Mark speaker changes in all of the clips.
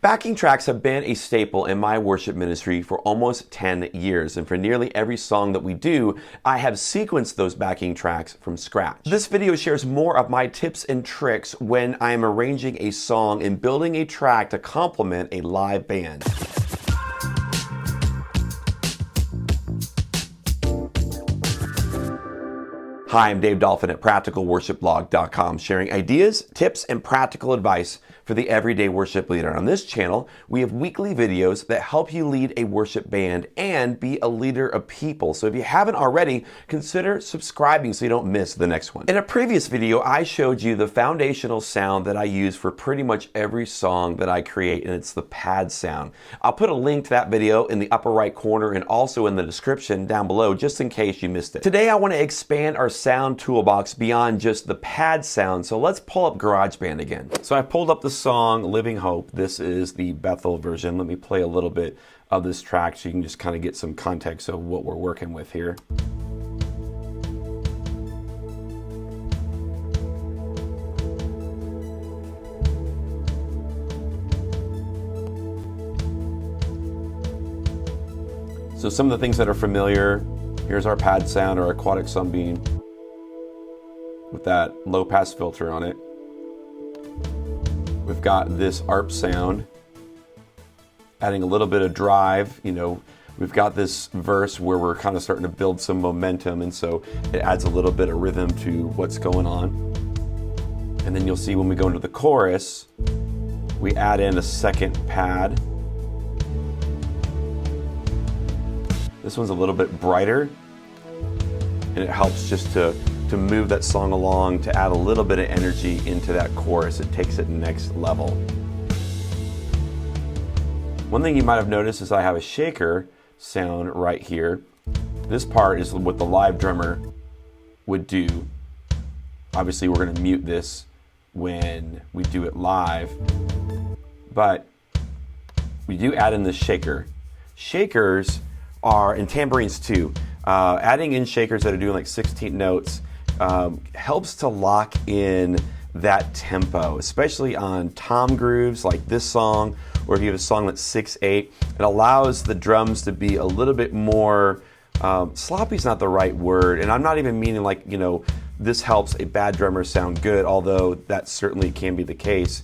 Speaker 1: Backing tracks have been a staple in my worship ministry for almost 10 years, and for nearly every song that we do, I have sequenced those backing tracks from scratch. This video shares more of my tips and tricks when I am arranging a song and building a track to complement a live band. Hi, I'm Dave Dolphin at PracticalWorshipBlog.com, sharing ideas, tips, and practical advice for the everyday worship leader. On this channel, we have weekly videos that help you lead a worship band and be a leader of people. So if you haven't already, consider subscribing so you don't miss the next one. In a previous video, I showed you the foundational sound that I use for pretty much every song that I create, and it's the pad sound. I'll put a link to that video in the upper right corner and also in the description down below, just in case you missed it. Today, I want to expand our sound toolbox beyond just the pad sound, so let's pull up GarageBand again. So I pulled up the song Living Hope. This is the Bethel version. Let me play a little bit of this track so you can just kind of get some context of what we're working with here. So some of the things that are familiar, here's our pad sound or aquatic sunbeam with that low pass filter on it. We've got this ARP sound, adding a little bit of drive. You know, we've got this verse where we're kind of starting to build some momentum, and so it adds a little bit of rhythm to what's going on. And then you'll see when we go into the chorus, we add in a second pad. This one's a little bit brighter, and it helps just to move that song along, to add a little bit of energy into that chorus. It takes it next level. One thing you might have noticed is I have a shaker sound right here. This part is what the live drummer would do. Obviously, we're going to mute this when we do it live, but we do add in the shaker. Shakers are, and tambourines too, adding in shakers that are doing like 16 notes helps to lock in that tempo, especially on tom grooves like this song, or if you have a song that's 6/8, it allows the drums to be a little bit more, sloppy is not the right word, and I'm not even meaning like, you know, this helps a bad drummer sound good, although that certainly can be the case.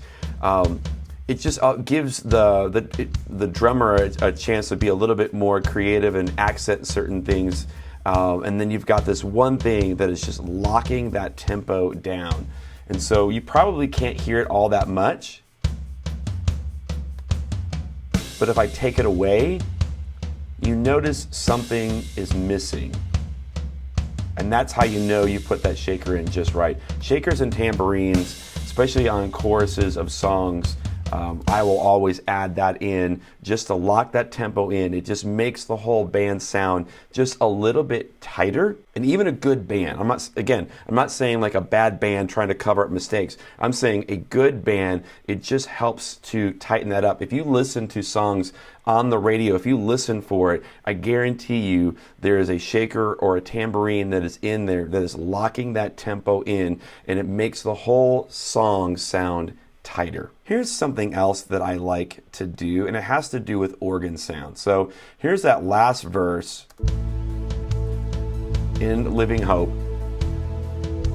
Speaker 1: It just gives the drummer a chance to be a little bit more creative and accent certain things. And then you've got this one thing that is just locking that tempo down. And so you probably can't hear it all that much. But if I take it away, you notice something is missing. And that's how you know you put that shaker in just right. Shakers and tambourines, especially on choruses of songs, I will always add that in just to lock that tempo in. It just makes the whole band sound just a little bit tighter. And even a good band, I'm not saying like a bad band trying to cover up mistakes. I'm saying a good band, it just helps to tighten that up. If you listen to songs on the radio, if you listen for it, I guarantee you there is a shaker or a tambourine that is in there that is locking that tempo in, and it makes the whole song sound tighter. Here's something else that I like to do, and it has to do with organ sound. So here's that last verse in Living Hope,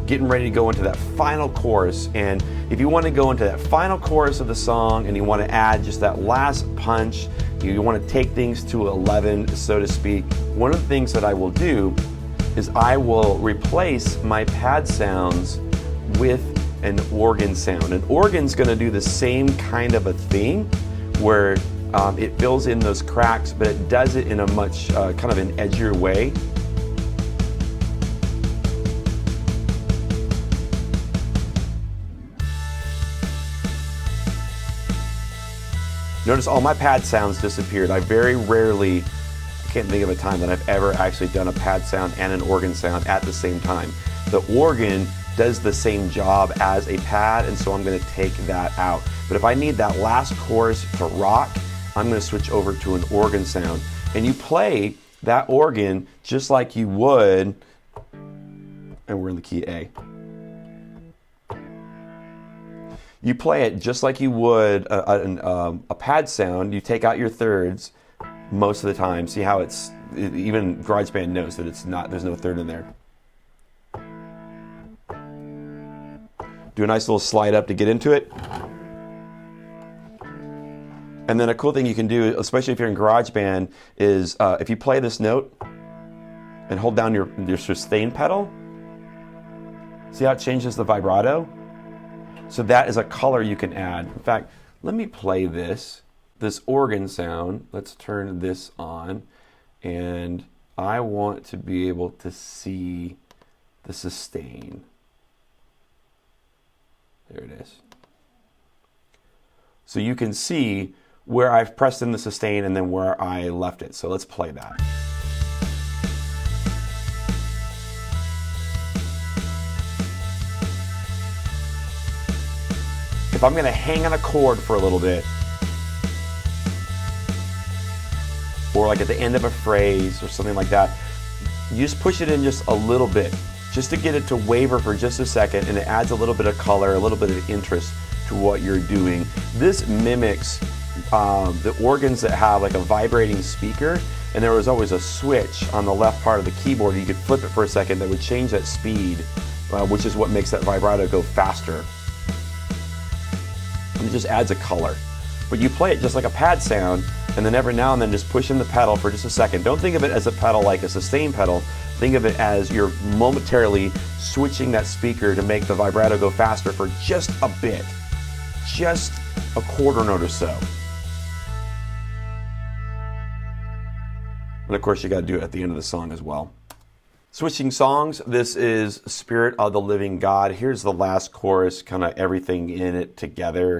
Speaker 1: getting ready to go into that final chorus. And if you want to go into that final chorus of the song and you want to add just that last punch, you want to take things to 11, so to speak, one of the things that I will do is I will replace my pad sounds with an organ sound. An organ's going to do the same kind of a thing where it fills in those cracks, but it does it in a much kind of an edgier way. Notice all my pad sounds disappeared. I very rarely, I can't think of a time that I've ever actually done a pad sound and an organ sound at the same time. The organ does the same job as a pad, and so I'm going to take that out. But if I need that last chorus to rock, I'm going to switch over to an organ sound. And you play that organ just like you would, and we're in the key A. You play it just like you would a pad sound. You take out your thirds most of the time. See how even GarageBand knows that there's no third in there. Do a nice little slide up to get into it. And then a cool thing you can do, especially if you're in GarageBand, is if you play this note and hold down your sustain pedal, see how it changes the vibrato? So that is a color you can add. In fact, let me play this organ sound. Let's turn this on. And I want to be able to see the sustain. There it is. So you can see where I've pressed in the sustain and then where I left it. So let's play that. If I'm going to hang on a chord for a little bit, or like at the end of a phrase or something like that, you just push it in just a little bit, just to get it to waver for just a second, and it adds a little bit of color, a little bit of interest to what you're doing. This mimics the organs that have like a vibrating speaker, and there was always a switch on the left part of the keyboard. You could flip it for a second that would change that speed, which is what makes that vibrato go faster. And it just adds a color. But you play it just like a pad sound, and then every now and then just push in the pedal for just a second. Don't think of it as a pedal like a sustain pedal. Think of it as you're momentarily switching that speaker to make the vibrato go faster for just a bit. Just a quarter note or so. And of course you got to do it at the end of the song as well. Switching songs, this is Spirit of the Living God. Here's the last chorus, kind of everything in it together.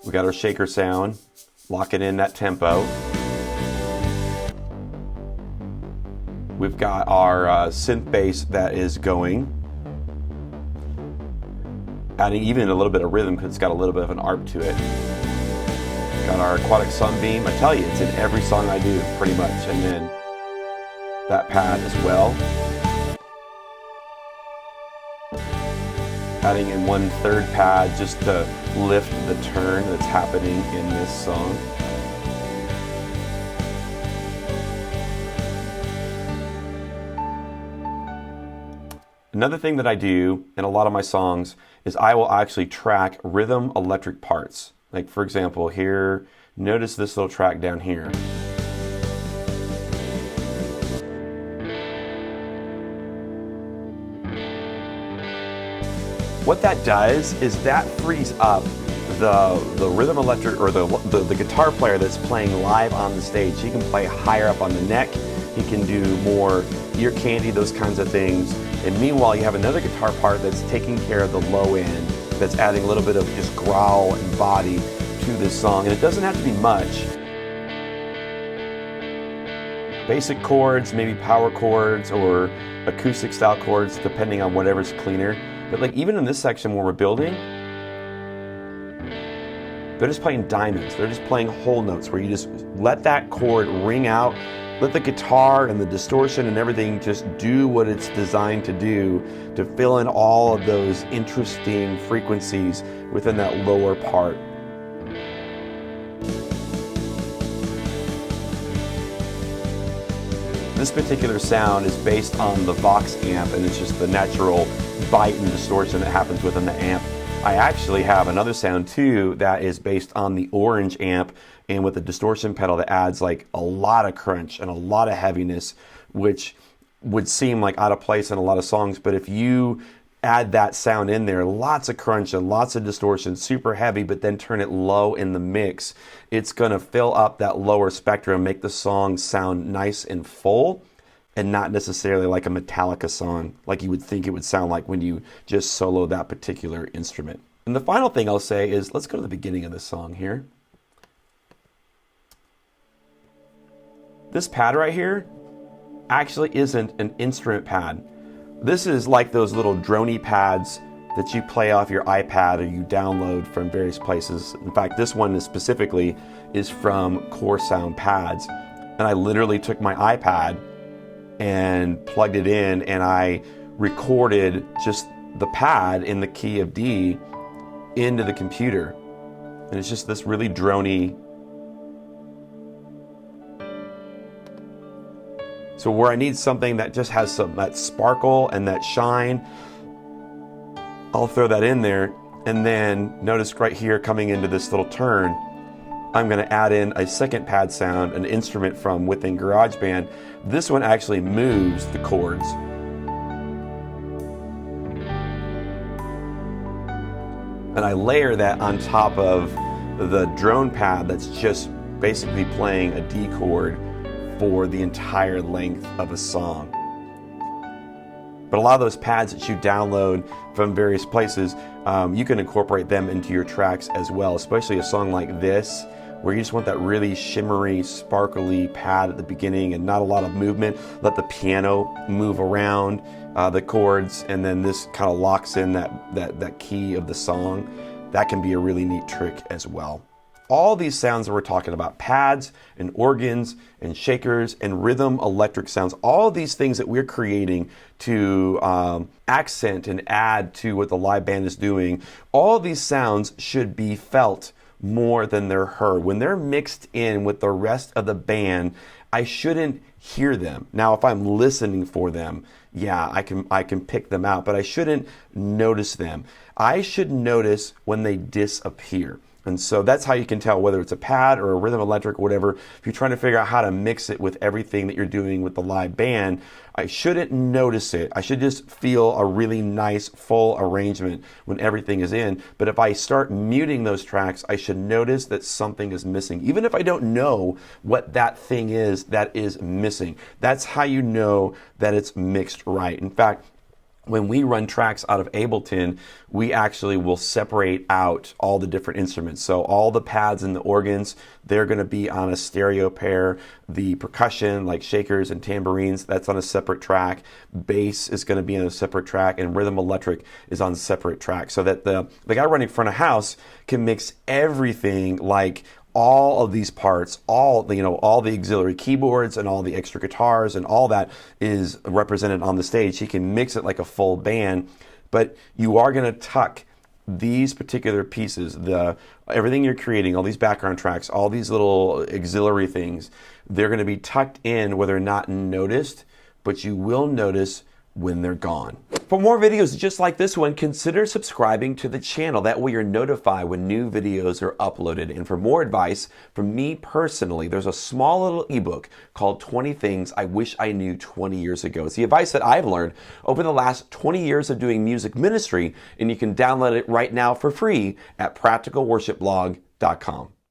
Speaker 1: We got our shaker sound, locking in that tempo. We've got our synth bass that is going. Adding even a little bit of rhythm because it's got a little bit of an arp to it. Got our aquatic sunbeam. I tell you, it's in every song I do, pretty much. And then that pad as well. Adding in 1/3 pad just to lift the turn that's happening in this song. Another thing that I do in a lot of my songs is I will actually track rhythm electric parts. Like for example, here, notice this little track down here. What that does is that frees up the rhythm electric, or the guitar player that's playing live on the stage. He can play higher up on the neck. He can do more ear candy, those kinds of things. And meanwhile, you have another guitar part that's taking care of the low end, that's adding a little bit of just growl and body to this song. And it doesn't have to be much. Basic chords, maybe power chords or acoustic style chords, depending on whatever's cleaner. But like even in this section where we're building, they're just playing diamonds. They're just playing whole notes where you just let that chord ring out, let the guitar and the distortion and everything just do what it's designed to do to fill in all of those interesting frequencies within that lower part. This particular sound is based on the Vox amp, and it's just the natural bite and distortion that happens within the amp. I actually have another sound too that is based on the orange amp, and with a distortion pedal that adds like a lot of crunch and a lot of heaviness, which would seem like out of place in a lot of songs. But if you add that sound in there, lots of crunch and lots of distortion, super heavy, but then turn it low in the mix, it's gonna fill up that lower spectrum, make the song sound nice and full, and not necessarily like a Metallica song, like you would think it would sound like when you just solo that particular instrument. And the final thing I'll say is, let's go to the beginning of this song here. This pad right here actually isn't an instrument pad. This is like those little droney pads that you play off your iPad or you download from various places. In fact, this one specifically is from Core Sound Pads. And I literally took my iPad and plugged it in, and I recorded just the pad in the key of D into the computer. And it's just this really droney. So where I need something that just has that sparkle and that shine, I'll throw that in there. And then notice right here coming into this little turn, I'm going to add in a second pad sound, an instrument from within GarageBand. This one actually moves the chords. And I layer that on top of the drone pad that's just basically playing a D chord for the entire length of a song. But a lot of those pads that you download from various places, you can incorporate them into your tracks as well, especially a song like this, where you just want that really shimmery, sparkly pad at the beginning and not a lot of movement. Let the piano move around the chords, and then this kind of locks in that key of the song. That can be a really neat trick as well. All these sounds that we're talking about, pads and organs and shakers and rhythm electric sounds, all of these things that we're creating to accent and add to what the live band is doing, all these sounds should be felt more than they're heard. When they're mixed in with the rest of the band, I shouldn't hear them. Now, if I'm listening for them, yeah, I can pick them out, but I shouldn't notice them. I should notice when they disappear. And so that's how you can tell whether it's a pad or a rhythm electric or whatever. If you're trying to figure out how to mix it with everything that you're doing with the live band, I shouldn't notice it. I should just feel a really nice full arrangement when everything is in. But if I start muting those tracks, I should notice that something is missing. Even if I don't know what that thing is that is missing. That's how you know that it's mixed right. In fact, when we run tracks out of Ableton, we actually will separate out all the different instruments. So all the pads and the organs, they're going to be on a stereo pair. The percussion, like shakers and tambourines, that's on a separate track. Bass is going to be on a separate track, and rhythm electric is on a separate track. So that the guy running front of house can mix everything, like all of these parts, all the auxiliary keyboards and all the extra guitars and all that is represented on the stage. He can mix it like a full band, but you are going to tuck these particular pieces, everything you're creating, all these background tracks, all these little auxiliary things, they're going to be tucked in where they're not noticed, but you will notice when they're gone. For more videos just like this one, consider subscribing to the channel. That way you're notified when new videos are uploaded. And for more advice from me personally, there's a small little ebook called 20 Things I Wish I Knew 20 Years Ago. It's the advice that I've learned over the last 20 years of doing music ministry, and you can download it right now for free at practicalworshipblog.com.